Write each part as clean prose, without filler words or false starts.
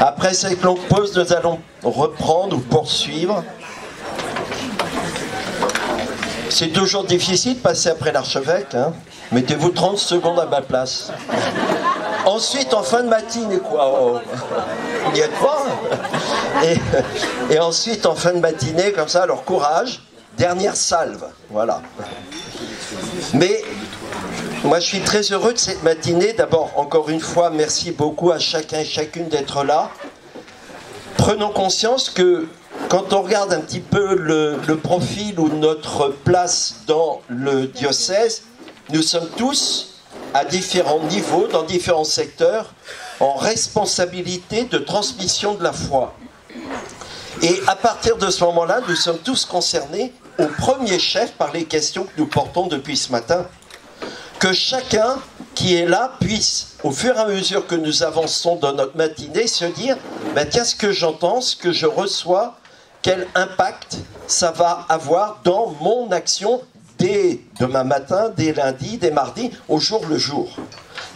Après cette longue pause, nous allons reprendre ou poursuivre. C'est toujours difficile de passer après l'archevêque, hein. Mettez-vous 30 secondes à ma place. Ensuite, en fin de matinée, quoi. Oh. Il n'y a pas. Et ensuite, en fin de matinée, comme ça, alors courage, dernière salve. Voilà. Mais moi, je suis très heureux de cette matinée. D'abord, encore une fois, merci beaucoup à chacun et chacune d'être là. Prenons conscience que quand on regarde un petit peu le profil ou notre place dans le diocèse, nous sommes tous à différents niveaux, dans différents secteurs, en responsabilité de transmission de la foi. Et à partir de ce moment-là, nous sommes tous concernés au premier chef par les questions que nous portons depuis ce matin. Que chacun qui est là puisse, au fur et à mesure que nous avançons dans notre matinée, se dire ben tiens, ce que j'entends, ce que je reçois, quel impact ça va avoir dans mon action dès demain matin, dès lundi, dès mardi, au jour le jour.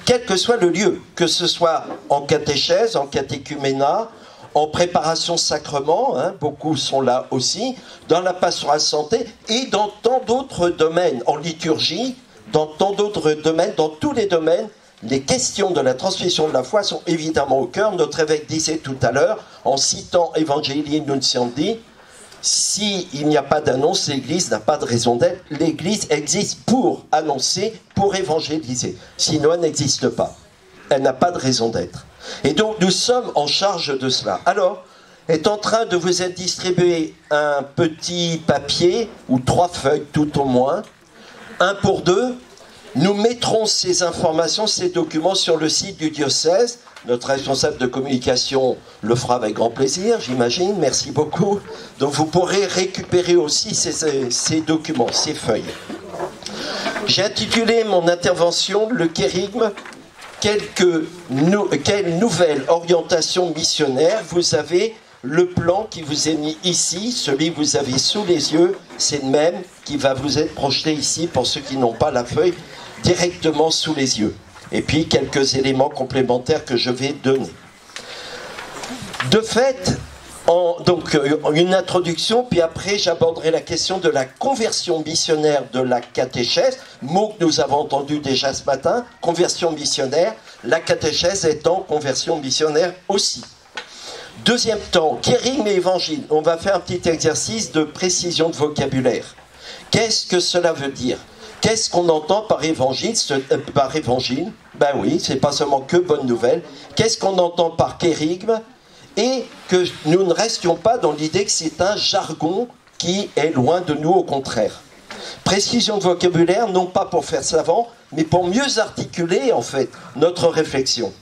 Quel que soit le lieu, que ce soit en catéchèse, en catéchuménat, en préparation sacrement, hein, beaucoup sont là aussi, dans la pastorale santé et dans tant d'autres domaines, en liturgie, dans tant d'autres domaines, dans tous les domaines, les questions de la transmission de la foi sont évidemment au cœur. Notre évêque disait tout à l'heure, en citant Evangelii Nunciandi, s'il n'y a pas d'annonce, l'Église n'a pas de raison d'être. L'Église existe pour annoncer, pour évangéliser. Sinon, elle n'existe pas. Elle n'a pas de raison d'être. Et donc, nous sommes en charge de cela. Alors, est en train de vous être distribué un petit papier, ou 3 feuilles tout au moins, 1 pour 2. Nous mettrons ces informations, ces documents sur le site du diocèse. Notre responsable de communication le fera avec grand plaisir, j'imagine. Merci beaucoup. Donc vous pourrez récupérer aussi ces documents, ces feuilles. J'ai intitulé mon intervention le kérygme. Quelle nouvelle orientation missionnaire. Vous avez le plan qui vous est mis ici, celui que vous avez sous les yeux, c'est le même qui va vous être projeté ici pour ceux qui n'ont pas la feuille directement sous les yeux. Et puis quelques éléments complémentaires que je vais donner. De fait, donc une introduction, puis après j'aborderai la question de la conversion missionnaire de la catéchèse, mot que nous avons entendu déjà ce matin, conversion missionnaire, la catéchèse étant conversion missionnaire aussi. Deuxième temps, kérygme et évangile. On va faire un petit exercice de précision de vocabulaire. Qu'est-ce que cela veut dire ? Qu'est-ce qu'on entend par évangile? Ben oui, c'est pas seulement que bonne nouvelle. Qu'est-ce qu'on entend par kérygme? Et que nous ne restions pas dans l'idée que c'est un jargon qui est loin de nous, au contraire. Précision de vocabulaire, non pas pour faire savant, mais pour mieux articuler, en fait, notre réflexion.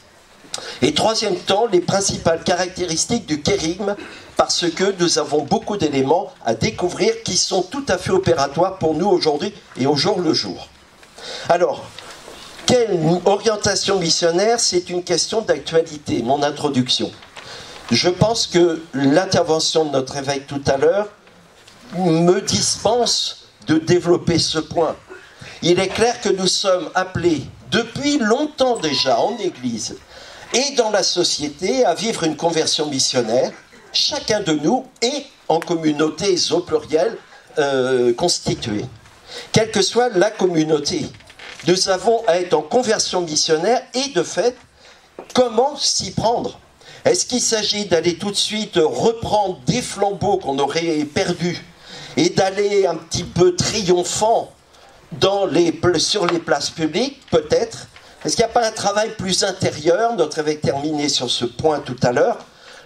Et troisième temps, les principales caractéristiques du kérygme, parce que nous avons beaucoup d'éléments à découvrir qui sont tout à fait opératoires pour nous aujourd'hui et au jour le jour. Alors, quelle orientation missionnaire? C'est une question d'actualité, mon introduction. Je pense que l'intervention de notre évêque tout à l'heure me dispense de développer ce point. Il est clair que nous sommes appelés, depuis longtemps déjà en Église, et dans la société, à vivre une conversion missionnaire, chacun de nous est en communauté au pluriel constituée. Quelle que soit la communauté, nous avons à être en conversion missionnaire et de fait, comment s'y prendre? Est-ce qu'il s'agit d'aller tout de suite reprendre des flambeaux qu'on aurait perdus et d'aller un petit peu triomphant sur les places publiques, peut-être? Est-ce qu'il n'y a pas un travail plus intérieur? Notre évêque terminait sur ce point tout à l'heure.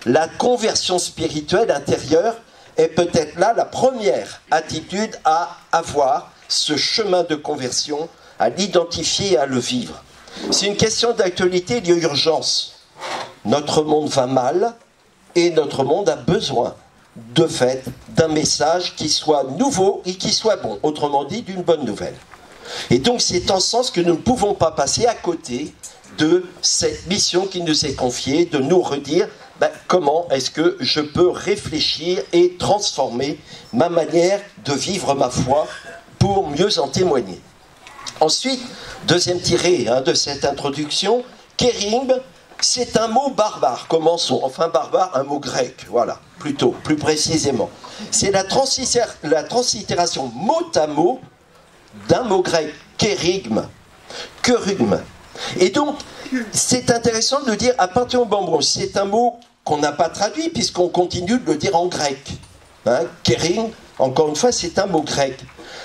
La conversion spirituelle intérieure est peut-être là la première attitude à avoir, ce chemin de conversion, à l'identifier et à le vivre. C'est une question d'actualité, il y a urgence. Notre monde va mal et notre monde a besoin, de fait, d'un message qui soit nouveau et qui soit bon. Autrement dit, d'une bonne nouvelle. Et donc c'est en ce sens que nous ne pouvons pas passer à côté de cette mission qui nous est confiée, de nous redire comment est-ce que je peux réfléchir et transformer ma manière de vivre ma foi pour mieux en témoigner. Ensuite, deuxième tiré de cette introduction, kérygme, c'est un mot barbare, commençons, enfin barbare, un mot grec, voilà, plutôt, plus précisément. C'est la translittération mot à mot d'un mot grec, kérigme, kerugme. Et donc, c'est intéressant de dire apanthéon-bambron, c'est un mot qu'on n'a pas traduit puisqu'on continue de le dire en grec. Hein, kérigme, encore une fois, c'est un mot grec.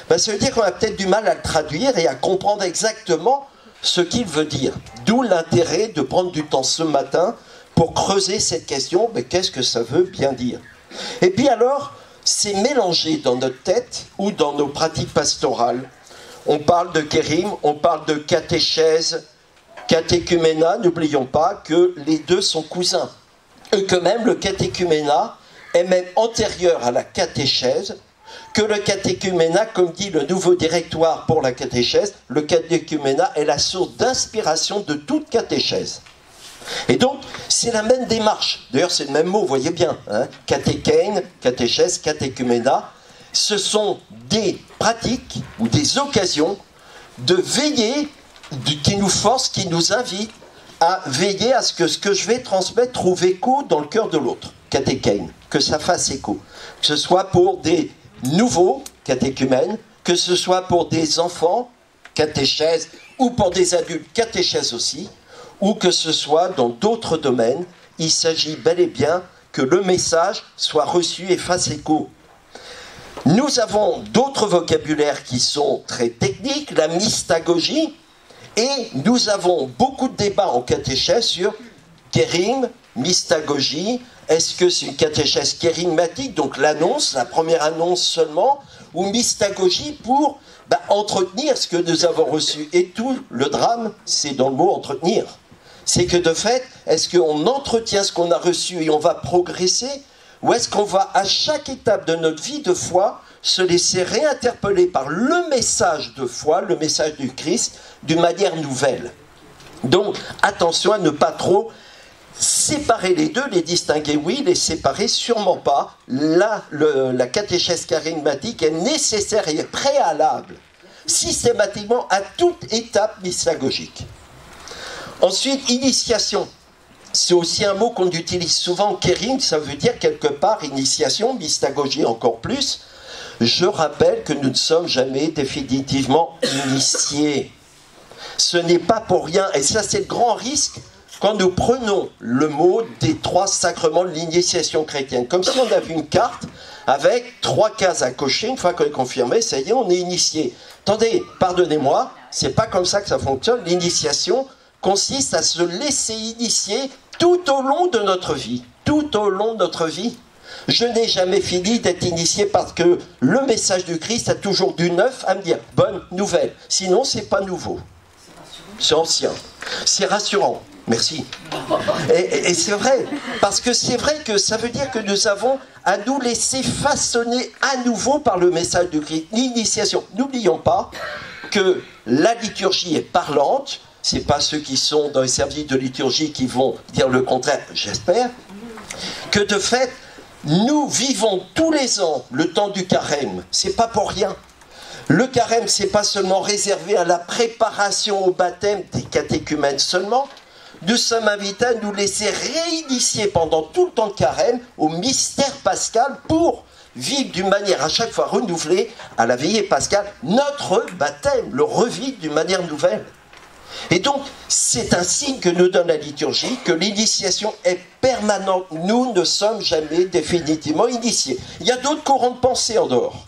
Ben, ça veut dire qu'on a peut-être du mal à le traduire et à comprendre exactement ce qu'il veut dire. D'où l'intérêt de prendre du temps ce matin pour creuser cette question, mais qu'est-ce que ça veut bien dire? Et puis alors, c'est mélangé dans notre tête ou dans nos pratiques pastorales. On parle de kérim, on parle de catéchèse, catéchuménat, n'oublions pas que les deux sont cousins. Et que même le catéchuménat est même antérieur à la catéchèse, que le catéchuménat, comme dit le nouveau directoire pour la catéchèse, le catéchuménat est la source d'inspiration de toute catéchèse. Et donc, c'est la même démarche. D'ailleurs, c'est le même mot, vous voyez bien. Hein, catéchène, catéchèse, catéchuménat. Ce sont des pratiques ou des occasions de veiller, qui nous forcent, qui nous invitent à veiller à ce que je vais transmettre trouve écho dans le cœur de l'autre. Catéchène, que ça fasse écho. Que ce soit pour des nouveaux catéchumènes, que ce soit pour des enfants, catéchèse, ou pour des adultes, catéchèse aussi, ou que ce soit dans d'autres domaines, il s'agit bel et bien que le message soit reçu et fasse écho. Nous avons d'autres vocabulaires qui sont très techniques, la mystagogie, et nous avons beaucoup de débats en catéchèse sur kérim, mystagogie. Est-ce que c'est une catéchèse kérigmatique, donc l'annonce, la première annonce seulement, ou mystagogie pour entretenir ce que nous avons reçu? Et tout le drame, c'est dans le mot entretenir. C'est que de fait, est-ce qu'on entretient ce qu'on a reçu et on va progresser, ou est-ce qu'on va à chaque étape de notre vie de foi se laisser réinterpeller par le message de foi, le message du Christ, d'une manière nouvelle? Donc attention à ne pas trop séparer les deux, les distinguer oui, les séparer sûrement pas. Là, la catéchèse kérigmatique est nécessaire et préalable systématiquement à toute étape mystagogique. Ensuite, initiation. C'est aussi un mot qu'on utilise souvent. Kérim, ça veut dire quelque part initiation, mystagogie encore plus. Je rappelle que nous ne sommes jamais définitivement initiés. Ce n'est pas pour rien, et ça c'est le grand risque quand nous prenons le mot des 3 sacrements de l'initiation chrétienne, comme si on avait une carte avec 3 cases à cocher. Une fois qu'on est confirmé, ça y est, on est initié. Attendez, pardonnez-moi, c'est pas comme ça que ça fonctionne. L'initiation consiste à se laisser initier tout au long de notre vie. Tout au long de notre vie. Je n'ai jamais fini d'être initié parce que le message du Christ a toujours du neuf à me dire. Bonne nouvelle. Sinon, c'est pas nouveau. C'est ancien. C'est rassurant. Merci. Et c'est vrai. Parce que c'est vrai que ça veut dire que nous avons à nous laisser façonner à nouveau par le message du Christ. L'initiation. N'oublions pas que la liturgie est parlante. Ce n'est pas ceux qui sont dans les services de liturgie qui vont dire le contraire, j'espère. Que de fait, nous vivons tous les ans le temps du carême. C'est pas pour rien. Le carême, c'est pas seulement réservé à la préparation au baptême des catéchumènes seulement. Nous sommes invités à nous laisser réinitier pendant tout le temps de carême au mystère pascal pour vivre d'une manière à chaque fois renouvelée à la veillée pascale notre baptême, le revivre d'une manière nouvelle. Et donc, c'est un signe que nous donne la liturgie, que l'initiation est permanente. Nous ne sommes jamais définitivement initiés. Il y a d'autres courants de pensée en dehors,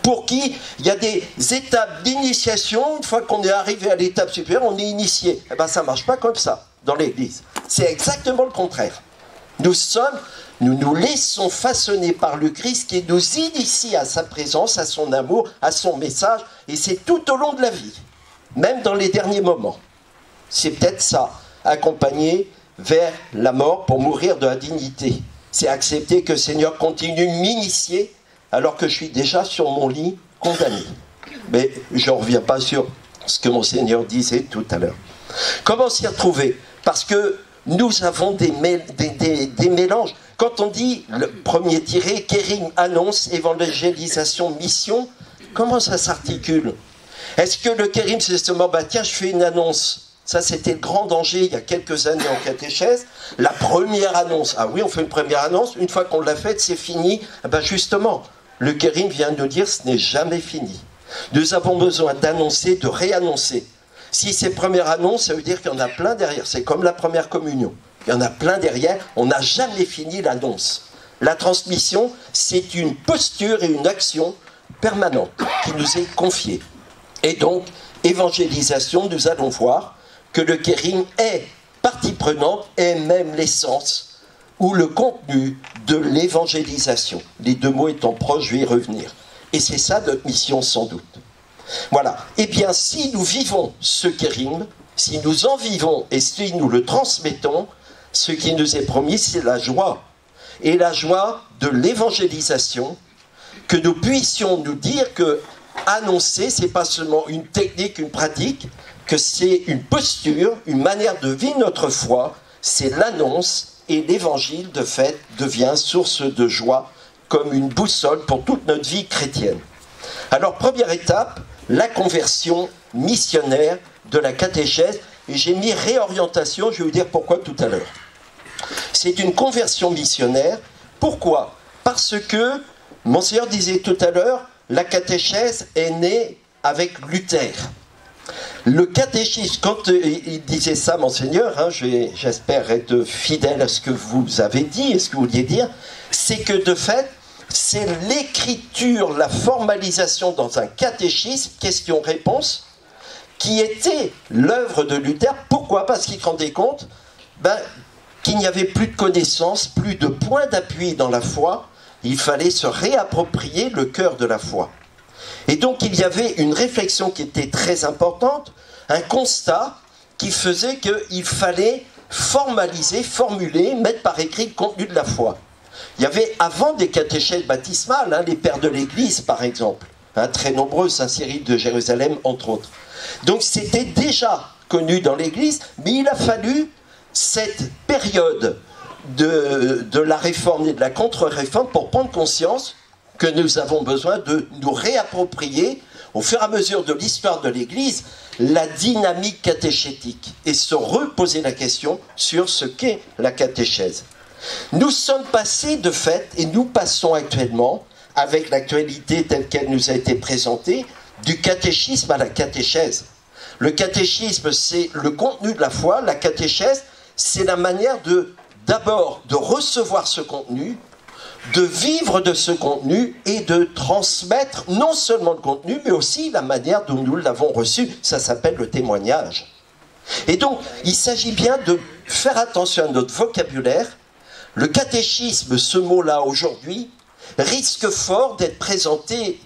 pour qui il y a des étapes d'initiation. Une fois qu'on est arrivé à l'étape supérieure, on est initié. Eh bien, ça ne marche pas comme ça dans l'Église. C'est exactement le contraire. Nous nous laissons façonner par le Christ qui nous initie à sa présence, à son amour, à son message, et c'est tout au long de la vie. Même dans les derniers moments. C'est peut-être ça, accompagner vers la mort pour mourir de la dignité. C'est accepter que le Seigneur continue de m'initier alors que je suis déjà sur mon lit condamné. Mais je ne reviens pas sur ce que mon Seigneur disait tout à l'heure. Comment s'y retrouver? Parce que nous avons des mélanges. Quand on dit le premier tiré, kérim, annonce, évangélisation, mission, comment ça s'articule? Est-ce que le kérim, c'est seulement, tiens, je fais une annonce, Ça, c'était le grand danger il y a quelques années en catéchèse. La première annonce. Ah oui, on fait une première annonce. Une fois qu'on l'a faite, c'est fini. Eh ben justement, le Kérigme vient de nous dire ce n'est jamais fini. Nous avons besoin d'annoncer, de réannoncer. Si c'est première annonce, ça veut dire qu'il y en a plein derrière. C'est comme la première communion. Il y en a plein derrière. On n'a jamais fini l'annonce. La transmission, c'est une posture et une action permanente qui nous est confiée. Et donc, évangélisation, nous allons voir que le Kérigme est partie prenante et même l'essence ou le contenu de l'évangélisation. Les deux mots étant proches, je vais y revenir. Et c'est ça notre mission sans doute. Voilà. Eh bien, si nous vivons ce Kérigme, si nous en vivons et si nous le transmettons, ce qui nous est promis, c'est la joie. Et la joie de l'évangélisation, que nous puissions nous dire que annoncer, c'est pas seulement une technique, une pratique, que c'est une posture, une manière de vivre notre foi, c'est l'annonce, et l'évangile, de fait, devient source de joie, comme une boussole pour toute notre vie chrétienne. Alors, première étape, la conversion missionnaire de la catéchèse, et j'ai mis réorientation, je vais vous dire pourquoi tout à l'heure. C'est une conversion missionnaire, pourquoi? Parce que, Monseigneur disait tout à l'heure, la catéchèse est née avec Luther. Le catéchisme, quand il disait ça, Monseigneur, hein, j'espère être fidèle à ce que vous avez dit et ce que vous vouliez dire, c'est que de fait, c'est l'écriture, la formalisation dans un catéchisme, question-réponse, qui était l'œuvre de Luther. Pourquoi? Parce qu'il se rendait compte qu'il n'y avait plus de connaissances, plus de points d'appui dans la foi. Il fallait se réapproprier le cœur de la foi. Et donc il y avait une réflexion qui était très importante, un constat qui faisait qu'il fallait formaliser, formuler, mettre par écrit le contenu de la foi. Il y avait avant des catéchèses baptismales, hein, les pères de l'Église par exemple, hein, très nombreux, Saint Cyril de Jérusalem entre autres. Donc c'était déjà connu dans l'Église, mais il a fallu cette période de la réforme et de la contre-réforme pour prendre conscience que nous avons besoin de nous réapproprier, au fur et à mesure de l'histoire de l'Église, la dynamique catéchétique et se reposer la question sur ce qu'est la catéchèse. Nous sommes passés de fait, et nous passons actuellement, avec l'actualité telle qu'elle nous a été présentée, du catéchisme à la catéchèse. Le catéchisme, c'est le contenu de la foi, la catéchèse, c'est la manière d'abord de recevoir ce contenu, de vivre de ce contenu et de transmettre non seulement le contenu, mais aussi la manière dont nous l'avons reçu. Ça s'appelle le témoignage. Et donc, il s'agit bien de faire attention à notre vocabulaire. Le catéchisme, ce mot-là aujourd'hui, risque fort d'être présenté,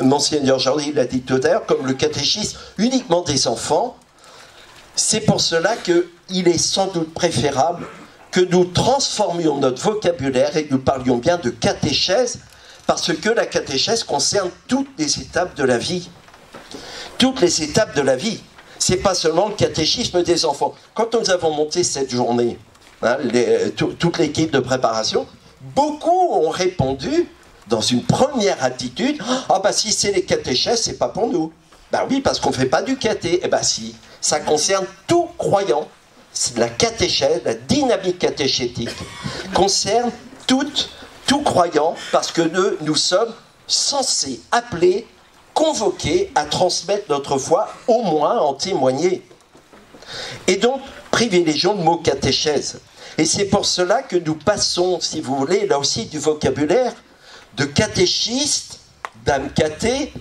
Monseigneur Jordi l'a dit tout à l'heure, comme le catéchisme uniquement des enfants. C'est pour cela qu'il est sans doute préférable que nous transformions notre vocabulaire et que nous parlions bien de catéchèse, parce que la catéchèse concerne toutes les étapes de la vie. Toutes les étapes de la vie. Ce n'est pas seulement le catéchisme des enfants. Quand nous avons monté cette journée, hein, toute l'équipe de préparation, beaucoup ont répondu dans une première attitude, « Ah si c'est les catéchèses, c'est pas pour nous. » Ben oui, parce qu'on ne fait pas du caté. Eh ben si, ça concerne tout croyant. La catéchèse, la dynamique catéchétique, concerne tout croyant, parce que nous sommes censés, appelés, convoqués à transmettre notre foi, au moins en témoigner. Et donc, privilégions le mot catéchèse. Et c'est pour cela que nous passons, si vous voulez, là aussi du vocabulaire, de catéchiste, dame caté,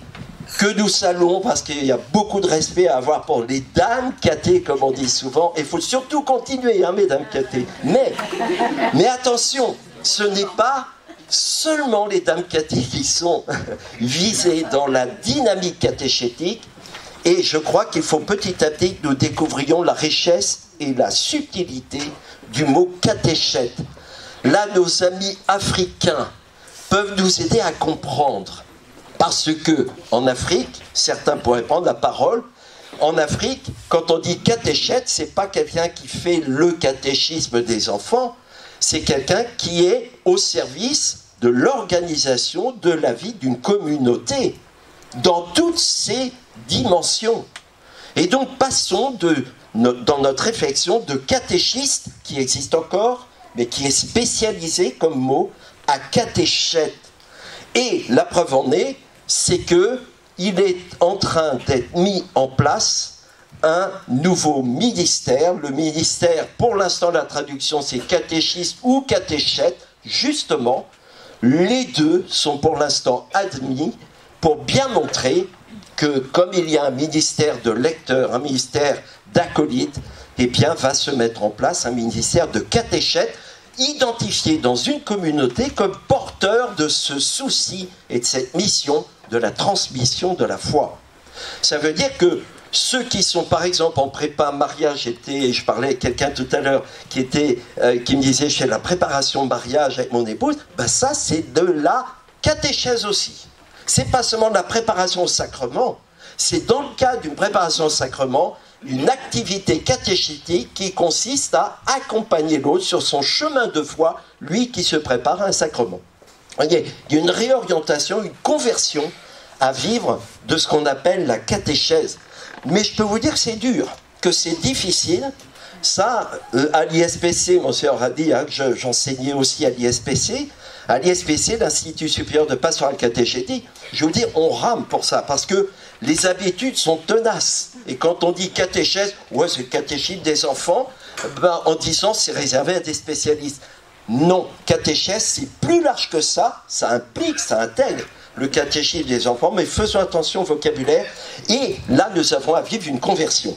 que nous saluons parce qu'il y a beaucoup de respect à avoir pour les dames catées, comme on dit souvent. Il faut surtout continuer, hein, mesdames catées. Mais attention, ce n'est pas seulement les dames catées qui sont visées dans la dynamique catéchétique. Et je crois qu'il faut petit à petit que nous découvrions la richesse et la subtilité du mot catéchète. Là, nos amis africains peuvent nous aider à comprendre. Parce que, en Afrique, certains pourraient prendre la parole, en Afrique, quand on dit catéchète, c'est pas quelqu'un qui fait le catéchisme des enfants, c'est quelqu'un qui est au service de l'organisation de la vie d'une communauté, dans toutes ses dimensions. Et donc, passons dans notre réflexion de catéchiste, qui existe encore, mais qui est spécialisé comme mot à catéchète. Et la preuve en est, c'est qu'il est en train d'être mis en place un nouveau ministère. Le ministère, pour l'instant, la traduction, c'est catéchiste ou catéchète. Justement, les deux sont pour l'instant admis pour bien montrer que, comme il y a un ministère de lecteurs, un ministère d'acolytes, eh bien, va se mettre en place un ministère de catéchète, identifié dans une communauté comme porteur de ce souci et de cette mission de la transmission de la foi. Ça veut dire que ceux qui sont, par exemple, en prépa mariage, je parlais avec quelqu'un tout à l'heure qui me disait, je fais la préparation mariage avec mon épouse, ben ça c'est de la catéchèse aussi. C'est pas seulement de la préparation au sacrement, c'est dans le cadre d'une préparation au sacrement, une activité catéchétique qui consiste à accompagner l'autre sur son chemin de foi, lui qui se prépare à un sacrement. Vous voyez, il y a une réorientation, une conversion à vivre de ce qu'on appelle la catéchèse. Mais je peux vous dire que c'est dur, que c'est difficile. Ça, à l'ISPC, mon sœur a dit hein, que j'enseignais aussi à l'ISPC. À l'ISPC, l'Institut supérieur de pastoral catéchétique, je veux dire, on rame pour ça, parce que les habitudes sont tenaces. Et quand on dit catéchèse, ouais, c'est le catéchisme des enfants, ben, en disant c'est réservé à des spécialistes. Non, catéchèse, c'est plus large que ça implique, ça intègre le catéchisme des enfants, mais faisons attention au vocabulaire. Et là, nous avons à vivre une conversion.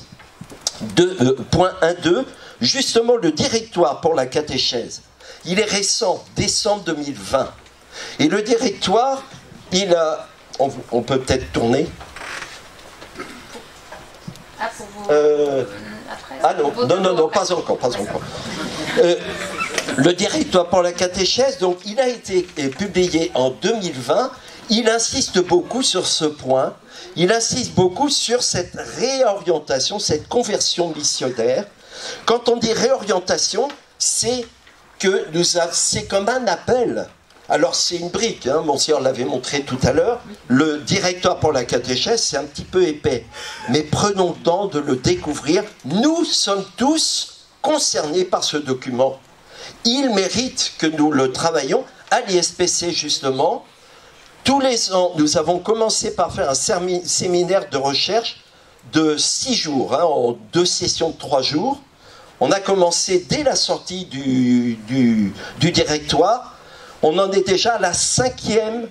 Point 1.2, justement le directoire pour la catéchèse. Il est récent, décembre 2020. Et le directoire, il a... On peut peut-être tourner. Ah, pour vous... Ah non, pas encore. Le directoire pour la catéchèse, donc il a été publié en 2020. Il insiste beaucoup sur ce point. Il insiste beaucoup sur cette réorientation, cette conversion missionnaire. Quand on dit réorientation, c'est que c'est comme un appel. Alors c'est une brique, hein, Monsignor l'avait montré tout à l'heure. Le directoire pour la catéchèse, c'est un petit peu épais. Mais prenons le temps de le découvrir. Nous sommes tous concernés par ce document. Il mérite que nous le travaillions. À l'ISPC, justement, tous les ans, nous avons commencé par faire un séminaire de recherche de 6 jours, hein, en 2 sessions de 3 jours. On a commencé dès la sortie du directoire. On en est déjà à la 5e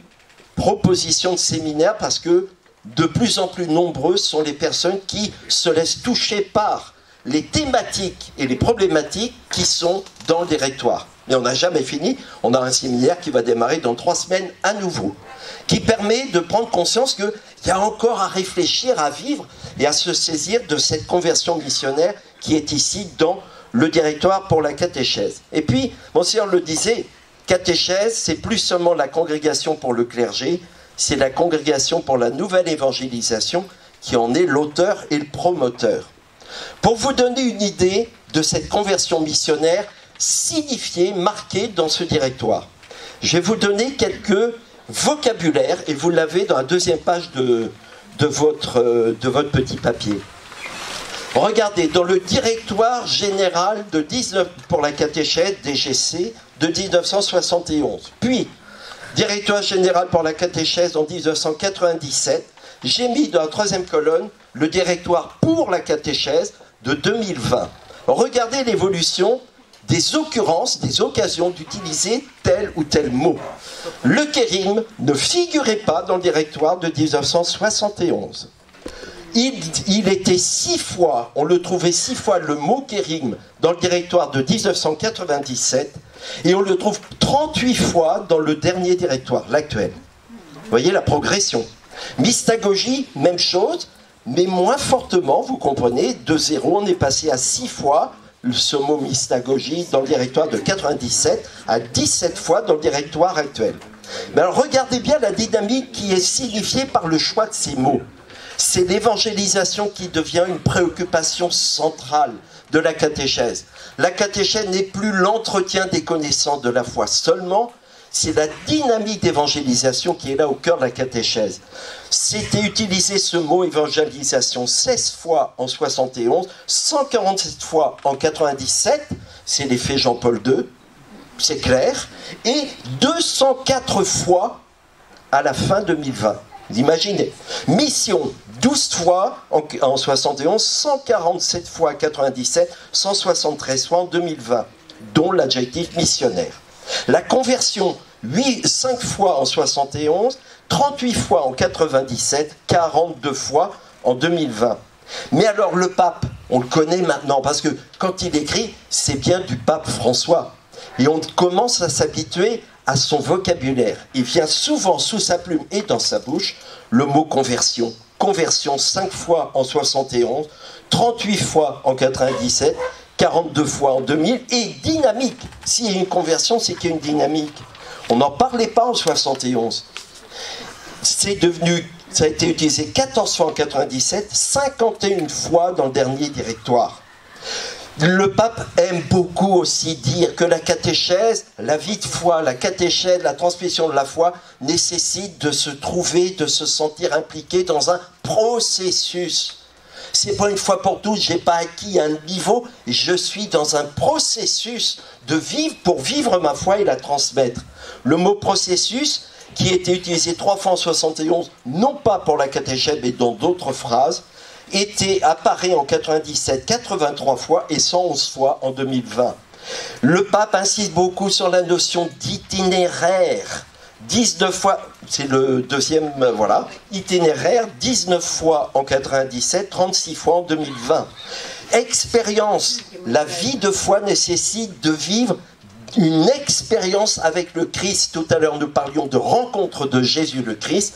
proposition de séminaire parce que de plus en plus nombreuses sont les personnes qui se laissent toucher par les thématiques et les problématiques qui sont dans le directoire. Mais on n'a jamais fini. On a un séminaire qui va démarrer dans 3 semaines à nouveau, qui permet de prendre conscience qu'il y a encore à réfléchir, à vivre et à se saisir de cette conversion missionnaire qui est ici dans le directoire pour la catéchèse. Et puis, Monsignor le disait, catéchèse, c'est plus seulement la congrégation pour le clergé, c'est la congrégation pour la nouvelle évangélisation qui en est l'auteur et le promoteur. Pour vous donner une idée de cette conversion missionnaire signifiée, marquée dans ce directoire, je vais vous donner quelques vocabulaires, et vous l'avez dans la 2e page de votre petit papier. Regardez, dans le directoire général pour la catéchèse, DGC, de 1971, puis directoire général pour la catéchèse en 1997, j'ai mis dans la 3e colonne le directoire pour la catéchèse de 2020. Regardez l'évolution des occurrences, des occasions d'utiliser tel ou tel mot. Le kérigme ne figurait pas dans le directoire de 1971. Il était 6 fois, on le trouvait 6 fois le mot kérigme dans le directoire de 1997 et on le trouve 38 fois dans le dernier directoire, l'actuel. Vous voyez la progression. Mystagogie, même chose, mais moins fortement, vous comprenez, de 0, on est passé à 6 fois ce mot mystagogie dans le directoire de 97 à 17 fois dans le directoire actuel. Mais alors regardez bien la dynamique qui est signifiée par le choix de ces mots. C'est l'évangélisation qui devient une préoccupation centrale de la catéchèse. La catéchèse n'est plus l'entretien des connaissances de la foi seulement, c'est la dynamique d'évangélisation qui est là au cœur de la catéchèse. C'était utilisé ce mot évangélisation 16 fois en 71, 147 fois en 97, c'est l'effet Jean-Paul II, c'est clair, et 204 fois à la fin 2020. Vous imaginez. Mission, 12 fois en 71, 147 fois en 97, 173 fois en 2020, dont l'adjectif missionnaire. La conversion, 5 fois en 71, 38 fois en 97, 42 fois en 2020. Mais alors le pape, on le connaît maintenant, parce que quand il écrit, c'est bien du pape François. Et on commence à s'habituer à son vocabulaire. Il vient souvent sous sa plume et dans sa bouche le mot conversion. Conversion 5 fois en 71, 38 fois en 97, 42 fois en 2000 et dynamique. S'il y a une conversion, c'est qu'il y a une dynamique. On n'en parlait pas en 71. Ça a été utilisé 14 fois en 97, 51 fois dans le dernier directoire. Le pape aime beaucoup aussi dire que la catéchèse, la vie de foi, la catéchèse, la transmission de la foi nécessite de se trouver, de se sentir impliqué dans un processus. C'est pas une fois pour toutes, j'ai pas acquis un niveau, je suis dans un processus de vivre pour vivre ma foi et la transmettre. Le mot processus, qui a été utilisé 3 fois en 71, non pas pour la catéchèse mais dans d'autres phrases, apparaît en 97, 83 fois et 111 fois en 2020. Le pape insiste beaucoup sur la notion d'itinéraire. 19 fois, c'est le deuxième, voilà, itinéraire, 19 fois en 97, 36 fois en 2020. Expérience, la vie de foi nécessite de vivre une expérience avec le Christ. Tout à l'heure, nous parlions de rencontre de Jésus le Christ,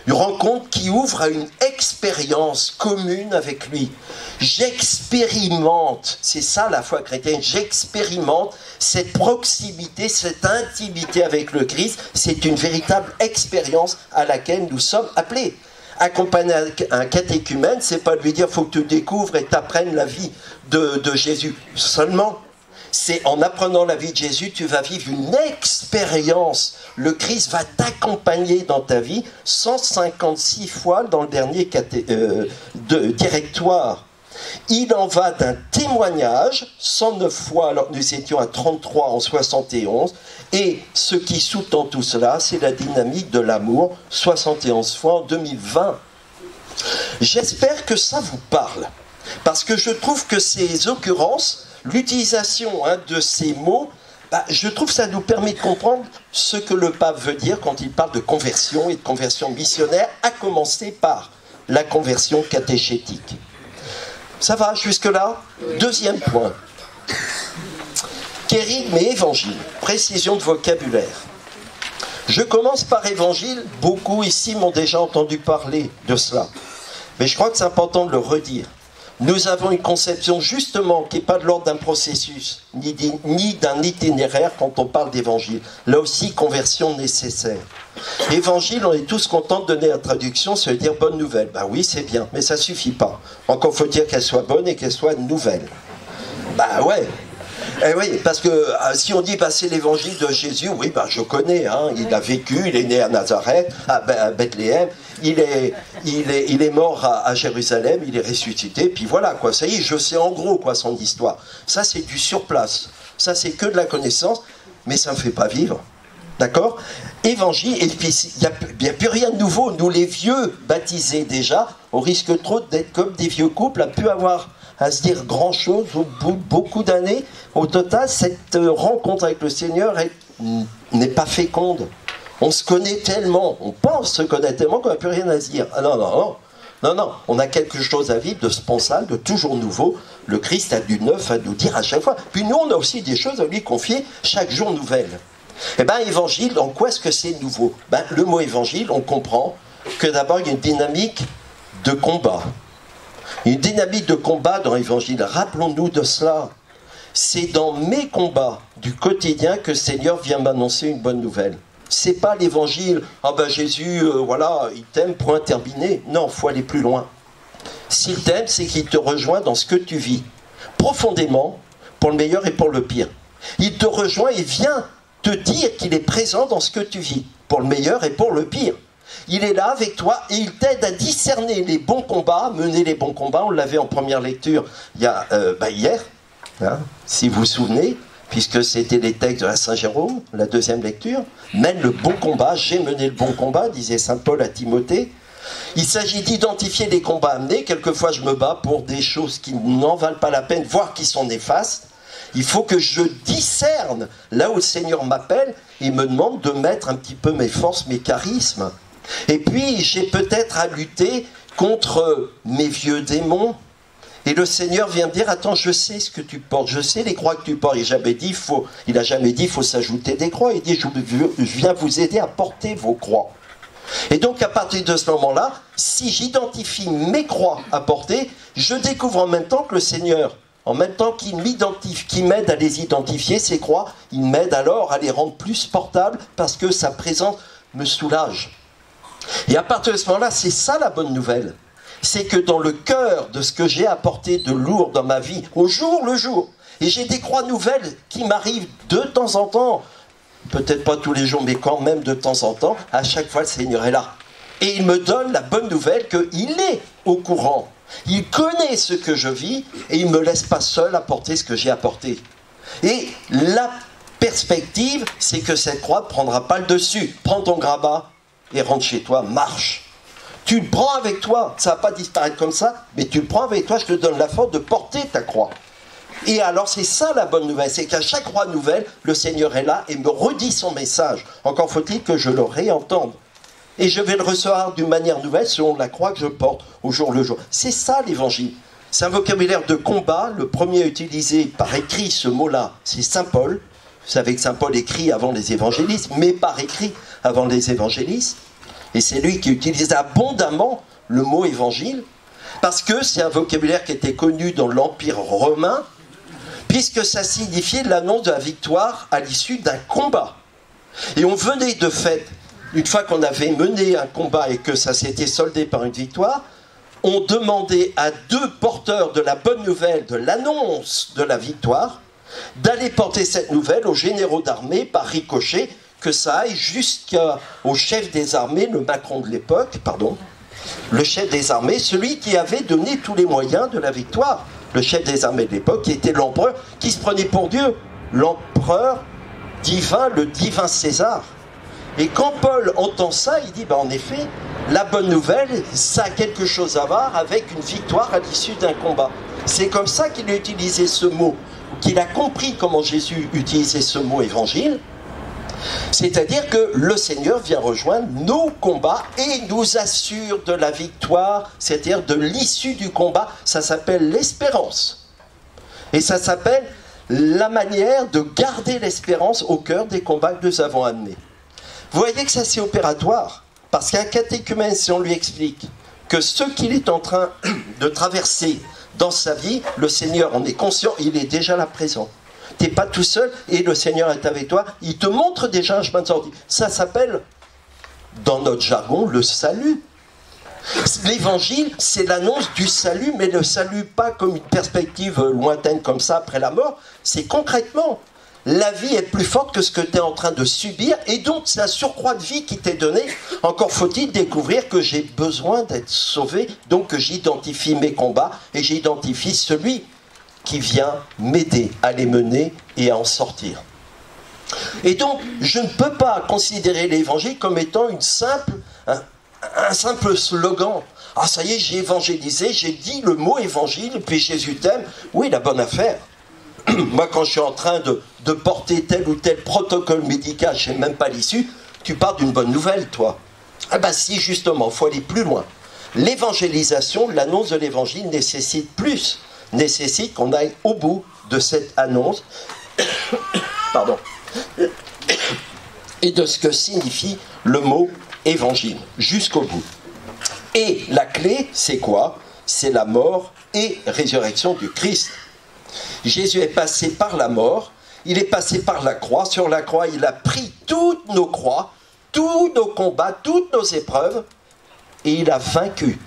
une rencontre qui ouvre à une expérience commune avec lui. J'expérimente, c'est ça la foi chrétienne, j'expérimente cette proximité, cette intimité avec le Christ. C'est une véritable expérience à laquelle nous sommes appelés. Accompagner un catéchumène, c'est pas lui dire faut que tu découvres et t'apprennes la vie de Jésus seulement. C'est en apprenant la vie de Jésus, tu vas vivre une expérience. Le Christ va t'accompagner dans ta vie 156 fois dans le dernier directoire. Il en va d'un témoignage, 109 fois, alors nous étions à 33 en 71, et ce qui sous-tend tout cela, c'est la dynamique de l'amour, 71 fois en 2020. J'espère que ça vous parle, parce que je trouve que ces occurrences, l'utilisation de ces mots, je trouve que ça nous permet de comprendre ce que le pape veut dire quand il parle de conversion et de conversion missionnaire, à commencer par la conversion catéchétique. Ça va jusque-là? Deuxième point. Kérigme et évangile, précision de vocabulaire. Je commence par évangile, beaucoup ici m'ont déjà entendu parler de cela, mais je crois que c'est important de le redire. Nous avons une conception justement qui n'est pas de l'ordre d'un processus, ni d'un itinéraire quand on parle d'évangile. Là aussi, conversion nécessaire. Évangile, on est tous contents de donner la traduction, ça veut dire bonne nouvelle. Ben oui, c'est bien, mais ça ne suffit pas. Encore faut dire qu'elle soit bonne et qu'elle soit nouvelle. Ben ouais. Eh oui, parce que si on dit c'est l'évangile de Jésus, oui, je connais, il a vécu, il est né à Nazareth, à Bethléem, il est mort à Jérusalem, il est ressuscité, puis voilà, quoi, ça y est, je sais en gros quoi son histoire. Ça, c'est du surplace, ça, c'est que de la connaissance, mais ça ne me fait pas vivre. D'accord? Évangile, et puis il n'y a plus rien de nouveau. Nous, les vieux baptisés déjà, on risque trop d'être comme des vieux couples, à plus avoir à se dire grand-chose au bout de beaucoup d'années. Au total, cette rencontre avec le Seigneur n'est pas féconde. On se connaît tellement, on pense se connaître tellement qu'on n'a plus rien à se dire. Ah non, non, non. Non, non, on a quelque chose à vivre de sponsal, de toujours nouveau. Le Christ a du neuf à nous dire à chaque fois. Puis nous, on a aussi des choses à lui confier chaque jour nouvelles. Eh bien, évangile, en quoi est-ce que c'est nouveau? Le mot évangile, on comprend que d'abord, il y a une dynamique de combat. Une dynamique de combat dans l'évangile. Rappelons-nous de cela. C'est dans mes combats du quotidien que le Seigneur vient m'annoncer une bonne nouvelle. C'est pas l'évangile, Jésus, voilà, il t'aime, point terminé. Non, il faut aller plus loin. S'il t'aime, c'est qu'il te rejoint dans ce que tu vis. Profondément, pour le meilleur et pour le pire. Il te rejoint et vient te dire qu'il est présent dans ce que tu vis, pour le meilleur et pour le pire. Il est là avec toi et il t'aide à discerner les bons combats, mener les bons combats. On l'avait en première lecture hier, hein, si vous vous souvenez, puisque c'était les textes de la Saint-Jérôme, la deuxième lecture. Mène le bon combat, j'ai mené le bon combat, disait saint Paul à Timothée. Il s'agit d'identifier les combats à mener. Quelquefois, je me bats pour des choses qui n'en valent pas la peine, voire qui sont néfastes. Il faut que je discerne là où le Seigneur m'appelle et me demande de mettre un petit peu mes forces, mes charismes. Et puis, j'ai peut-être à lutter contre mes vieux démons. Et le Seigneur vient me dire, attends, je sais ce que tu portes, je sais les croix que tu portes. Il n'a jamais dit, il faut s'ajouter des croix. Il dit, je viens vous aider à porter vos croix. Et donc, à partir de ce moment-là, si j'identifie mes croix à porter, je découvre en même temps que le Seigneur, en même temps qu'il m'aide à les identifier, ces croix, il m'aide alors à les rendre plus portables parce que sa présence me soulage. Et à partir de ce moment-là, c'est ça la bonne nouvelle. C'est que dans le cœur de ce que j'ai apporté de lourd dans ma vie, au jour le jour, et j'ai des croix nouvelles qui m'arrivent de temps en temps, peut-être pas tous les jours, mais quand même de temps en temps, à chaque fois le Seigneur est là. Et il me donne la bonne nouvelle qu'il est au courant. Il connaît ce que je vis et il ne me laisse pas seul apporter ce que j'ai apporté. Et la perspective, c'est que cette croix ne prendra pas le dessus. Prends ton grabat et rentre chez toi, marche. Tu le prends avec toi, ça ne va pas disparaître comme ça, mais tu le prends avec toi, je te donne la force de porter ta croix. Et alors c'est ça la bonne nouvelle, c'est qu'à chaque croix nouvelle, le Seigneur est là et me redit son message. Encore faut-il que je le réentende. Et je vais le recevoir d'une manière nouvelle selon la croix que je porte au jour le jour. C'est ça l'évangile. C'est un vocabulaire de combat. Le premier à utiliser par écrit ce mot-là, c'est saint Paul. Vous savez que saint Paul écrit avant les évangélistes, mais par écrit avant les évangélistes. Et c'est lui qui utilise abondamment le mot évangile, parce que c'est un vocabulaire qui était connu dans l'Empire romain, puisque ça signifiait l'annonce de la victoire à l'issue d'un combat. Et on venait de fait, une fois qu'on avait mené un combat et que ça s'était soldé par une victoire, on demandait à deux porteurs de la bonne nouvelle, de l'annonce de la victoire, d'aller porter cette nouvelle aux généraux d'armée par ricochet, que ça aille jusqu'au chef des armées, le Macron de l'époque, le chef des armées, celui qui avait donné tous les moyens de la victoire. Le chef des armées de l'époque, qui était l'empereur, qui se prenait pour Dieu. L'empereur divin, le divin César. Et quand Paul entend ça, il dit, en effet, la bonne nouvelle, ça a quelque chose à voir avec une victoire à l'issue d'un combat. C'est comme ça qu'il a utilisé ce mot, qu'il a compris comment Jésus utilisait ce mot évangile. C'est-à-dire que le Seigneur vient rejoindre nos combats et nous assure de la victoire, c'est-à-dire de l'issue du combat. Ça s'appelle l'espérance. Et ça s'appelle la manière de garder l'espérance au cœur des combats que nous avons amenés. Vous voyez que ça c'est opératoire, parce qu'un catéchumène, si on lui explique que ce qu'il est en train de traverser dans sa vie, le Seigneur en est conscient, il est déjà là présent. Tu n'es pas tout seul et le Seigneur est avec toi. Il te montre déjà un chemin de sortie. Ça s'appelle, dans notre jargon, le salut. L'évangile, c'est l'annonce du salut, mais le salut pas comme une perspective lointaine comme ça après la mort. C'est concrètement, la vie est plus forte que ce que tu es en train de subir et donc c'est un surcroît de vie qui t'est donné. Encore faut-il découvrir que j'ai besoin d'être sauvé, donc que j'identifie mes combats et j'identifie celui qui vient m'aider à les mener et à en sortir. Et donc, je ne peux pas considérer l'évangile comme étant un simple slogan. Ah, ça y est, j'ai évangélisé, j'ai dit le mot évangile, et puis Jésus t'aime. Oui, la bonne affaire. Moi, quand je suis en train de porter tel ou tel protocole médical, je ne sais même pas l'issue, tu parles d'une bonne nouvelle, toi. Ah ben si, justement, il faut aller plus loin. L'évangélisation, l'annonce de l'évangile nécessite plus. Nécessite qu'on aille au bout de cette annonce et de ce que signifie le mot évangile, jusqu'au bout. Et la clé, c'est quoi? C'est la mort et résurrection du Christ. Jésus est passé par la mort, il est passé par la croix. Sur la croix, il a pris toutes nos croix, tous nos combats, toutes nos épreuves, et il a vaincu.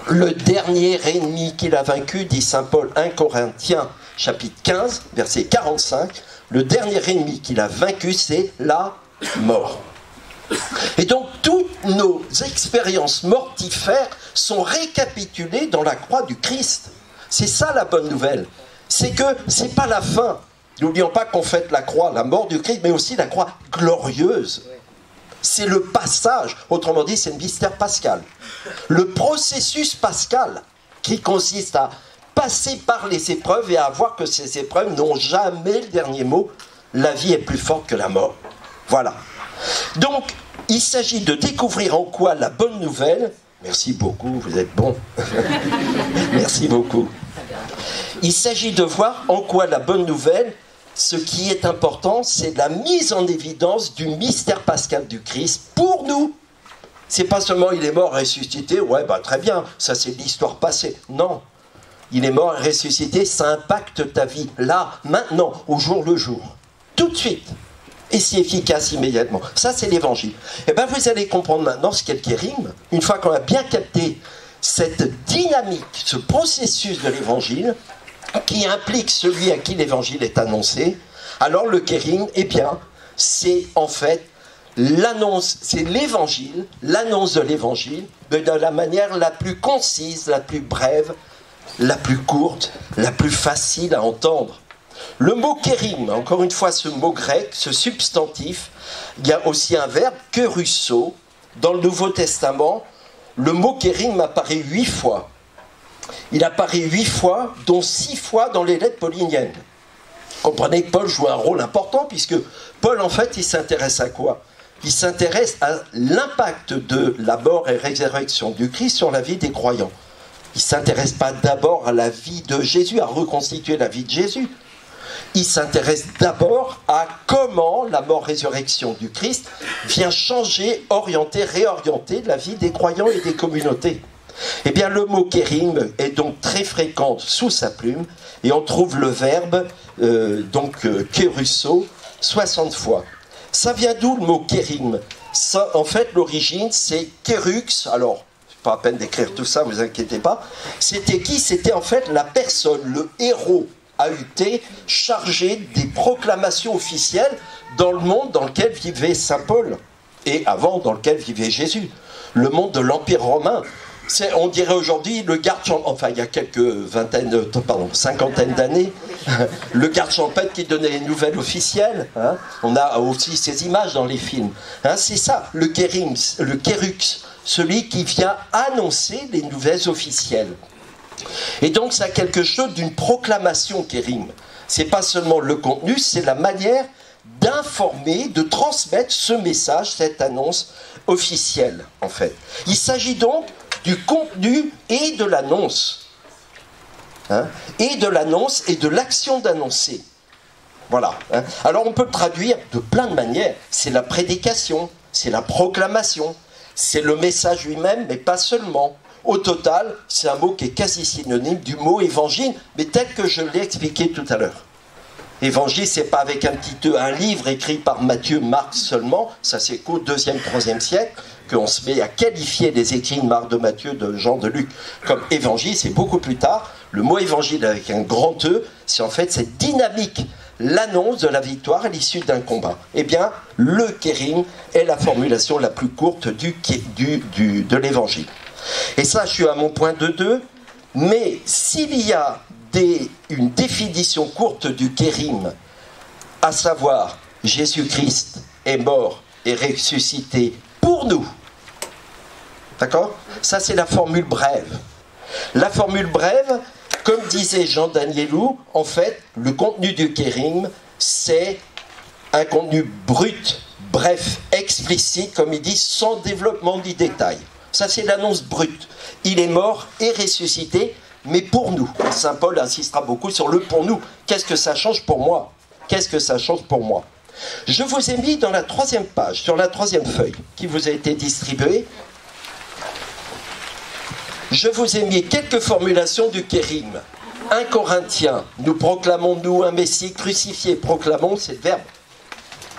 Le dernier ennemi qu'il a vaincu, dit saint Paul 1 Corinthiens, chapitre 15, verset 45, le dernier ennemi qu'il a vaincu, c'est la mort. Et donc, toutes nos expériences mortifères sont récapitulées dans la croix du Christ. C'est ça la bonne nouvelle. C'est que ce n'est pas la fin. N'oublions pas qu'on fête la croix, la mort du Christ, mais aussi la croix glorieuse. C'est le passage, autrement dit, c'est le mystère pascal. Le processus pascal qui consiste à passer par les épreuves et à voir que ces épreuves n'ont jamais le dernier mot. La vie est plus forte que la mort. Voilà. Donc, il s'agit de découvrir en quoi la bonne nouvelle... Merci beaucoup, vous êtes bon. Merci beaucoup. Il s'agit de voir en quoi la bonne nouvelle, ce qui est important, c'est la mise en évidence du mystère pascal du Christ pour nous. C'est pas seulement il est mort et ressuscité, ouais, bah très bien, ça c'est l'histoire passée. Non. Il est mort et ressuscité, ça impacte ta vie, là, maintenant, au jour le jour. Tout de suite. Et si efficace immédiatement. Ça, c'est l'évangile. Et bien, vous allez comprendre maintenant ce qu'est le kérigme. Une fois qu'on a bien capté cette dynamique, ce processus de l'évangile, qui implique celui à qui l'évangile est annoncé, alors le kérigme, eh bien, c'est en fait l'annonce, c'est l'évangile, l'annonce de l'évangile, de la manière la plus concise, la plus brève, la plus courte, la plus facile à entendre. Le mot kérigme, encore une fois ce mot grec, ce substantif, il y a aussi un verbe, kerusso. Dans le Nouveau Testament, le mot kérigme apparaît 8 fois. Il apparaît 8 fois, dont 6 fois dans les lettres pauliniennes. Comprenez que Paul joue un rôle important, puisque Paul, en fait, il s'intéresse à quoi? Il s'intéresse à l'impact de la mort et résurrection du Christ sur la vie des croyants. Il ne s'intéresse pas d'abord à la vie de Jésus, à reconstituer la vie de Jésus. Il s'intéresse d'abord à comment la mort-résurrection du Christ vient changer, orienter, réorienter la vie des croyants et des communautés. Eh bien, le mot kérigme est donc très fréquent sous sa plume, et on trouve le verbe, kerusso, 60 fois. Ça vient d'où le mot kérigme? Ça, en fait, l'origine, c'est kerux, alors, pas à peine d'écrire tout ça, vous inquiétez pas. C'était qui? C'était en fait la personne, le héros AUT, chargé des proclamations officielles dans le monde dans lequel vivait Saint Paul, et avant dans lequel vivait Jésus, le monde de l'Empire romain. On dirait aujourd'hui le garde champêtre, enfin il y a quelques cinquantaine d'années, le garde champêtre qui donnait les nouvelles officielles, hein. On a aussi ces images dans les films, hein. C'est ça, le kérux, celui qui vient annoncer les nouvelles officielles. Et donc ça a quelque chose d'une proclamation kérigme. C'est pas seulement le contenu, c'est la manière d'informer, de transmettre ce message, cette annonce officielle en fait. Il s'agit donc du contenu et de l'annonce. Hein, et de l'annonce et de l'action d'annoncer. Voilà. Hein. Alors on peut le traduire de plein de manières. C'est la prédication, c'est la proclamation, c'est le message lui-même, mais pas seulement. Au total, c'est un mot qui est quasi synonyme du mot évangile, mais tel que je l'ai expliqué tout à l'heure. Évangile, c'est pas avec un petit E, un livre écrit par Matthieu, Marc seulement, ça c'est qu'au 2e, 3e siècle, qu'on se met à qualifier les écrits de Marc, de Matthieu, de Jean, de Luc comme évangile, c'est beaucoup plus tard. Le mot évangile avec un grand E, c'est en fait cette dynamique, l'annonce de la victoire à l'issue d'un combat. Eh bien, le kérigme est la formulation la plus courte de l'évangile. Et ça, je suis à mon point 2.2, mais s'il y a une définition courte du kérigme, à savoir Jésus-Christ est mort et ressuscité pour nous. D'accord? Ça, c'est la formule brève. La formule brève, comme disait Jean Danielou, en fait, le contenu du kérigme, c'est un contenu brut, bref, explicite, comme il dit, sans développement du détail. Ça, c'est l'annonce brute. Il est mort et ressuscité, mais pour nous. Saint Paul insistera beaucoup sur le pour nous. Qu'est-ce que ça change pour moi? Qu'est-ce que ça change pour moi? Je vous ai mis dans la 3e page, sur la 3e feuille, qui vous a été distribuée, je vous ai mis quelques formulations du kérigme. 1 Corinthiens, nous proclamons, nous, un Messie crucifié. Proclamons, c'est le verbe.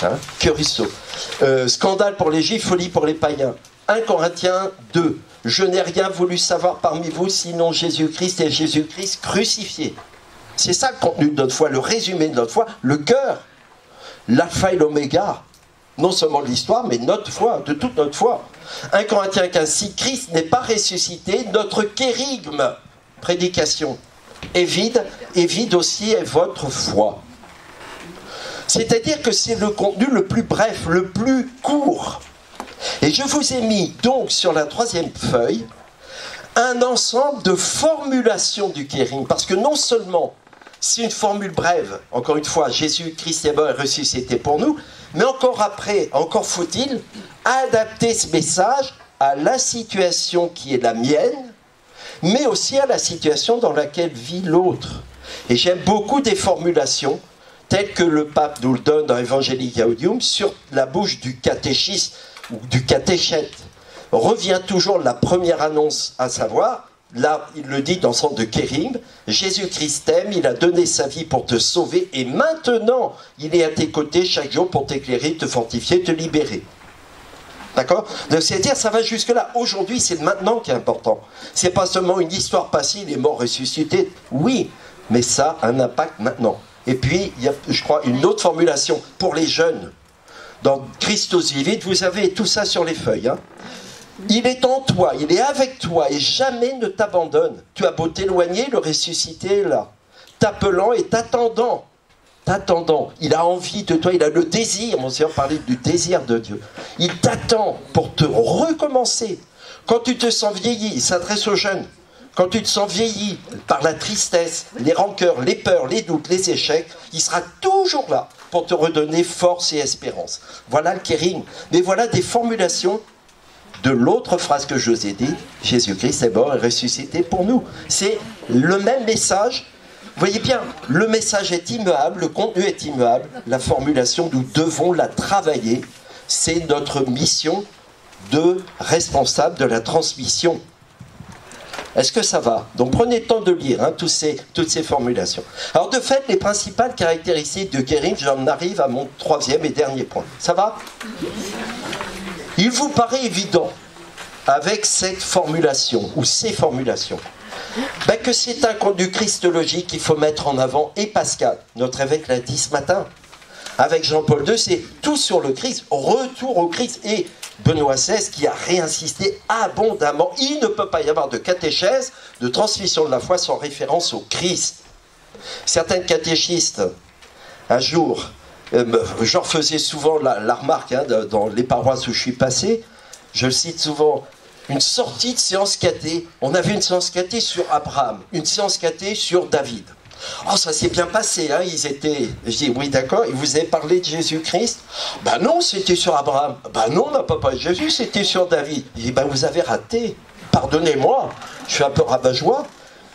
Hein, kerusso. Scandale pour les Juifs, folie pour les païens. 1 Corinthiens 2. Je n'ai rien voulu savoir parmi vous, sinon Jésus-Christ et Jésus-Christ crucifié. C'est ça le contenu de notre foi, le résumé de notre foi, le cœur l'alpha et l'oméga, non seulement de l'histoire, mais notre foi, de toute notre foi. 1 Corinthiens 15, si Christ n'est pas ressuscité, notre kérigme, prédication, est vide, et vide aussi est votre foi. C'est-à-dire que c'est le contenu le plus bref, le plus court. Et je vous ai mis donc sur la 3e feuille un ensemble de formulations du kérigme, parce que non seulement c'est une formule brève, encore une fois, Jésus-Christ est mort et ressuscité pour nous, mais encore après, encore faut-il adapter ce message à la situation qui est la mienne, mais aussi à la situation dans laquelle vit l'autre. Et j'aime beaucoup des formulations telles que le pape nous le donne dans Evangelii Gaudium sur la bouche du catéchiste ou du catéchète. Revient toujours la première annonce, à savoir, là il le dit dans son de Kérigme, Jésus-Christ t'aime, il a donné sa vie pour te sauver et maintenant il est à tes côtés chaque jour pour t'éclairer, te fortifier, te libérer. D'accord? Donc c'est-à-dire ça va jusque là. Aujourd'hui c'est le maintenant qui est important. C'est pas seulement une histoire passée, il est mort ressuscité. Oui, mais ça a un impact maintenant. Et puis il y a, je crois, une autre formulation pour les jeunes. Dans Christus vivit, vous avez tout ça sur les feuilles. Hein. Il est en toi, il est avec toi et jamais ne t'abandonne. Tu as beau t'éloigner, le ressuscité est là, t'appelant et t'attendant. T'attendant, il a envie de toi, il a le désir, mon Seigneur parlait du désir de Dieu. Il t'attend pour te recommencer. Quand tu te sens vieilli, il s'adresse aux jeunes. Quand tu te sens vieilli par la tristesse, les rancœurs, les peurs, les doutes, les échecs, il sera toujours là pour te redonner force et espérance. Voilà le kérigme. Mais voilà des formulations de l'autre phrase que je vous ai dit, Jésus-Christ est mort et ressuscité pour nous. C'est le même message. Vous voyez bien, le message est immuable, le contenu est immuable, la formulation, nous devons la travailler. C'est notre mission de responsable de la transmission. Est-ce que ça va? Donc prenez le temps de lire hein, toutes ces formulations. Alors de fait, les principales caractéristiques de Kérigme, j'en arrive à mon 3e et dernier point. Ça va? Il vous paraît évident, avec cette formulation, ou ces formulations, que c'est un contenu christologique qu'il faut mettre en avant, et Pascal, notre évêque l'a dit ce matin, avec Jean-Paul II, c'est tout sur le Christ, retour au Christ, et Benoît XVI qui a réinsisté abondamment, il ne peut pas y avoir de catéchèse, de transmission de la foi sans référence au Christ. Certains catéchistes, un jour, j'en faisais souvent la remarque hein, dans les paroisses où je suis passé, je le cite souvent, une sortie de séance cathé, on avait une séance cathé sur Abraham, une séance cathé sur David. Oh, ça s'est bien passé, hein, ils étaient... Je dis, oui d'accord, et vous avez parlé de Jésus-Christ? Ben non, c'était sur Abraham. Ben non, on n'a pas parlé de Jésus, c'était sur David. Je dis, ben vous avez raté, pardonnez-moi, je suis un peu rabat-joie,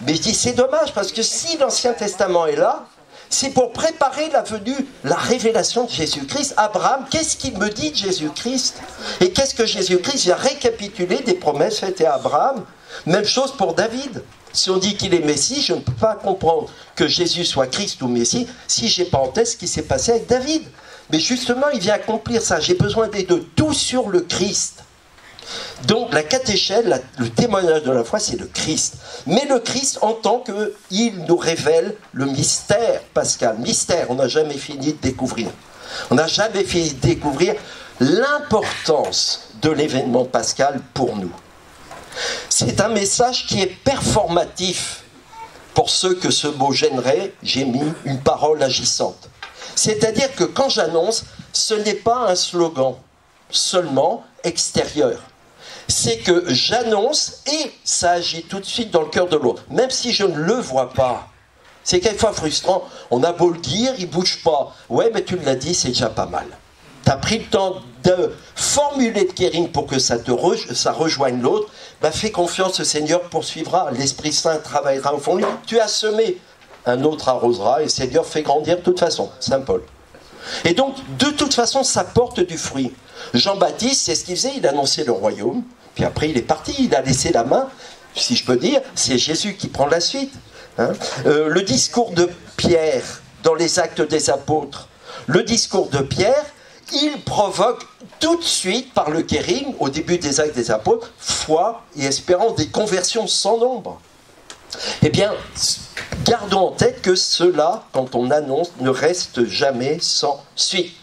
mais je dis, c'est dommage, parce que si l'Ancien Testament est là, c'est pour préparer la venue, la révélation de Jésus-Christ. Abraham, qu'est-ce qu'il me dit de Jésus-Christ? Et qu'est-ce que Jésus-Christ vient récapituler des promesses faites à Abraham? Même chose pour David. Si on dit qu'il est Messie, je ne peux pas comprendre que Jésus soit Christ ou Messie si je n'ai pas en tête ce qui s'est passé avec David. Mais justement, il vient accomplir ça. J'ai besoin des deux. Tout sur le Christ. Donc la catéchèse, le témoignage de la foi, c'est le Christ. Mais le Christ en tant qu'il nous révèle le mystère, Pascal. Mystère, on n'a jamais fini de découvrir. On n'a jamais fini de découvrir l'importance de l'événement pascal pour nous. C'est un message qui est performatif. Pour ceux que ce mot gênerait, j'ai mis une parole agissante. C'est-à-dire que quand j'annonce, ce n'est pas un slogan seulement extérieur. C'est que j'annonce et ça agit tout de suite dans le cœur de l'autre. Même si je ne le vois pas. C'est quelquefois frustrant. On a beau le dire, il ne bouge pas. Ouais, mais tu me l'as dit, c'est déjà pas mal. Tu as pris le temps de formuler le kérigme pour que ça rejoigne l'autre. Ben, fais confiance, le Seigneur poursuivra. L'Esprit Saint travaillera au fond de lui. Tu as semé, un autre arrosera et le Seigneur fait grandir de toute façon. Saint Paul. Et donc, de toute façon, ça porte du fruit. Jean-Baptiste, c'est ce qu'il faisait, il annonçait le royaume, puis après il est parti, il a laissé la main, si je peux dire, c'est Jésus qui prend la suite. Hein. Le discours de Pierre, dans les Actes des Apôtres, le discours de Pierre, il provoque tout de suite, par le kérigme, au début des Actes des Apôtres, foi et espérance, des conversions sans nombre. Eh bien, gardons en tête que cela, quand on annonce, ne reste jamais sans suite.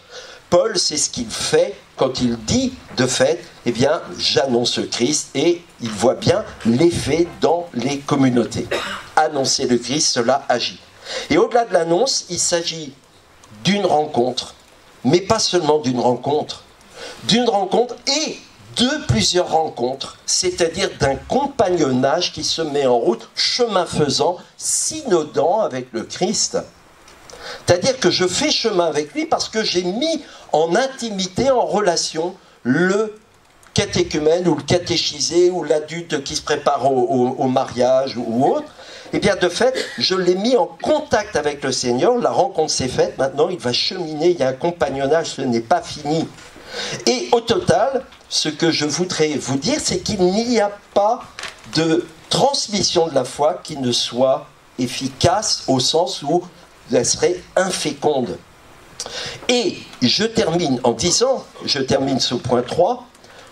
Paul, c'est ce qu'il fait quand il dit, de fait, eh bien, j'annonce le Christ, et il voit bien l'effet dans les communautés. Annoncer le Christ, cela agit. Et au-delà de l'annonce, il s'agit d'une rencontre, mais pas seulement d'une rencontre et de plusieurs rencontres, c'est-à-dire d'un compagnonnage qui se met en route, chemin faisant, synodant avec le Christ. C'est-à-dire que je fais chemin avec lui parce que j'ai mis en intimité, en relation, le catéchumène ou le catéchisé ou l'adulte qui se prépare au mariage ou autre. Et bien de fait, je l'ai mis en contact avec le Seigneur, la rencontre s'est faite, maintenant il va cheminer, il y a un compagnonnage, ce n'est pas fini. Et au total, ce que je voudrais vous dire, c'est qu'il n'y a pas de transmission de la foi qui ne soit efficace au sens où elle serait inféconde. Et je termine ce point 3,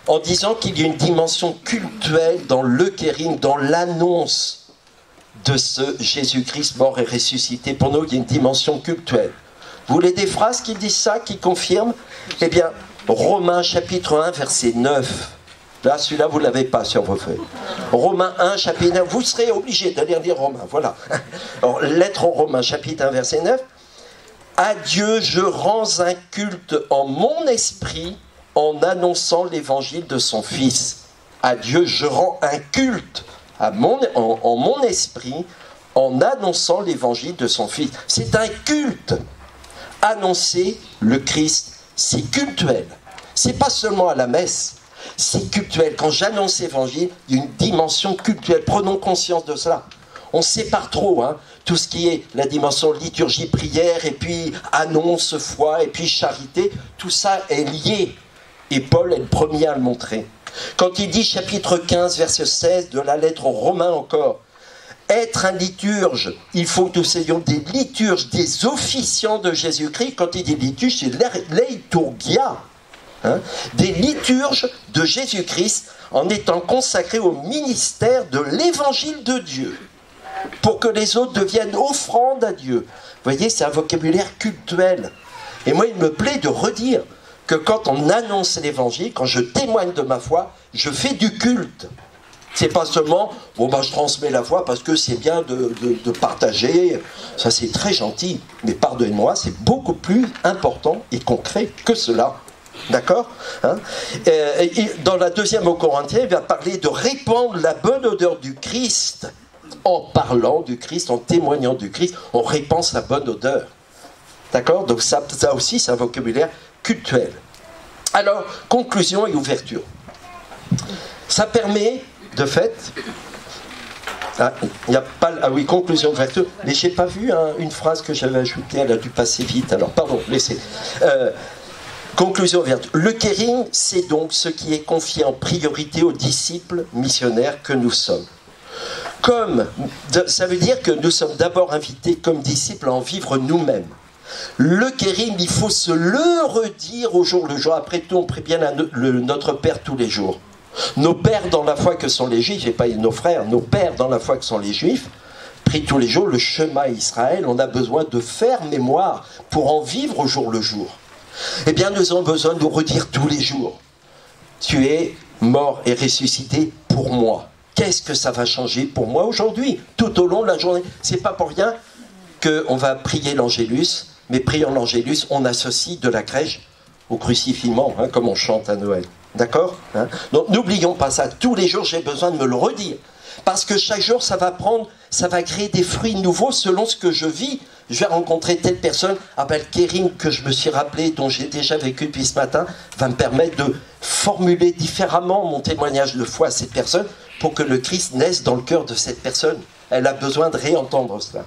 en disant qu'il y a une dimension cultuelle dans le Kérim, dans l'annonce de ce Jésus-Christ mort et ressuscité. Pour nous, il y a une dimension cultuelle. Vous voulez des phrases qui disent ça, qui confirment? Eh bien, Romains chapitre 1, verset 9. Là, celui-là, vous ne l'avez pas sur vos feuilles. Romains 1, chapitre 9. Vous serez obligé d'aller lire Romains, voilà. Alors, lettre aux Romains, chapitre 1, verset 9. À Dieu, je rends un culte en mon esprit en annonçant l'évangile de son Fils. À Dieu, je rends un culte en mon esprit en annonçant l'évangile de son Fils. C'est un culte. Annoncer le Christ, c'est cultuel. C'est pas seulement à la messe, c'est cultuel. Quand j'annonce l'évangile, il y a une dimension cultuelle. Prenons conscience de cela. On sépare trop, tout ce qui est la dimension liturgie, prière, et puis annonce, foi, et puis charité. Tout ça est lié. Et Paul est le premier à le montrer. Quand il dit, chapitre 15, verset 16, de la lettre aux Romains encore, être un liturge, il faut que nous soyons des liturges, des officiants de Jésus-Christ. Quand il dit liturge, c'est leiturgia. Des liturges de Jésus-Christ en étant consacrés au ministère de l'évangile de Dieu, pour que les autres deviennent offrandes à Dieu. Vous voyez, c'est un vocabulaire cultuel. Et moi, il me plaît de redire que quand on annonce l'évangile, quand je témoigne de ma foi, je fais du culte. C'est pas seulement, je transmets la foi parce que c'est bien de partager, ça c'est très gentil, mais pardonnez-moi, c'est beaucoup plus important et concret que cela. D'accord, dans la deuxième aux Corinthiens, il va parler de répandre la bonne odeur du Christ. En parlant du Christ, en témoignant du Christ, on répand sa bonne odeur. D'accord? Donc ça aussi, c'est un vocabulaire cultuel. Alors, conclusion et ouverture. Ça permet, de fait... il n'y a pas... Ah oui, conclusion, ouverture. Mais je n'ai pas vu une phrase que j'avais ajoutée, elle a dû passer vite. Alors, pardon, laissez. Conclusion ouverte. Le Kérim, c'est donc ce qui est confié en priorité aux disciples missionnaires que nous sommes. Ça veut dire que nous sommes d'abord invités comme disciples à en vivre nous-mêmes. Le Kérim, il faut se le redire au jour le jour. Après tout, on prie bien notre Père tous les jours. Nos pères dans la foi que sont les Juifs, et pas nos frères, nos pères dans la foi que sont les Juifs, prient tous les jours le Shema Israël. On a besoin de faire mémoire pour en vivre au jour le jour. Eh bien, nous avons besoin de nous redire tous les jours. Tu es mort et ressuscité pour moi. Qu'est-ce que ça va changer pour moi aujourd'hui, tout au long de la journée? C'est pas pour rien qu'on va prier l'Angélus, mais priant l'Angélus, on associe de la crèche au crucifiement, comme on chante à Noël. D'accord, Donc n'oublions pas ça. Tous les jours, j'ai besoin de me le redire. Parce que chaque jour, ça va créer des fruits nouveaux selon ce que je vis. Je vais rencontrer telle personne, le Kérim que je me suis rappelé, dont j'ai déjà vécu depuis ce matin, va me permettre de formuler différemment mon témoignage de foi à cette personne pour que le Christ naisse dans le cœur de cette personne. Elle a besoin de réentendre cela.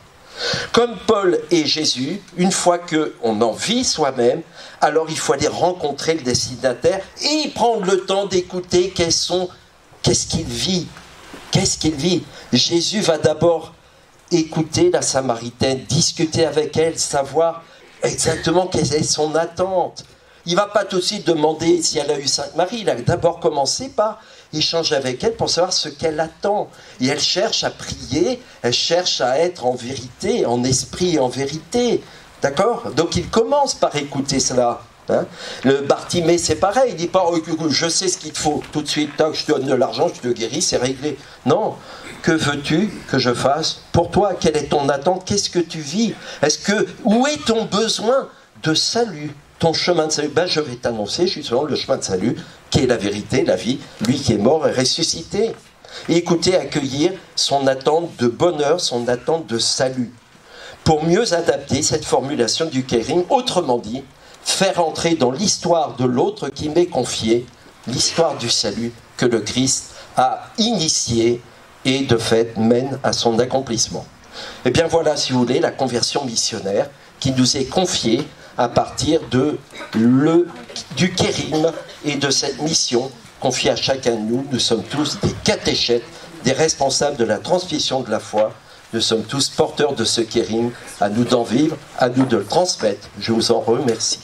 Comme Paul et Jésus, une fois qu'on en vit soi-même, alors il faut aller rencontrer le destinataire et prendre le temps d'écouter qu'est-ce qu'il vit. Qu'est-ce qu'il vit? Jésus va d'abord écouter la Samaritaine, discuter avec elle, savoir exactement quelle est son attente. Il ne va pas tout de suite demander si elle a eu Sainte Marie, il a d'abord commencé par échanger avec elle pour savoir ce qu'elle attend. Et elle cherche à prier, elle cherche à être en vérité, en esprit et en vérité. D'accord? Donc il commence par écouter cela. Hein, le Bartimée, c'est pareil, il dit pas « je sais ce qu'il te faut, tout de suite, tac, je te donne de l'argent, je te guéris, c'est réglé ». Non, que veux-tu que je fasse pour toi? Quelle est ton attente? Qu'est-ce que tu vis? Où est ton besoin de salut? Ton chemin de salut? Ben, je vais t'annoncer justement le chemin de salut, qui est la vérité, la vie, lui qui est mort et ressuscité. Et écoutez, accueillir son attente de bonheur, son attente de salut. Pour mieux adapter cette formulation du Kérigme, autrement dit, faire entrer dans l'histoire de l'autre qui m'est confiée, l'histoire du salut que le Christ a initié et de fait mène à son accomplissement. Et bien voilà, si vous voulez, la conversion missionnaire qui nous est confiée à partir du Kérigme et de cette mission confiée à chacun de nous. Nous sommes tous des catéchètes, des responsables de la transmission de la foi. Nous sommes tous porteurs de ce Kérigme, à nous d'en vivre, à nous de le transmettre. Je vous en remercie.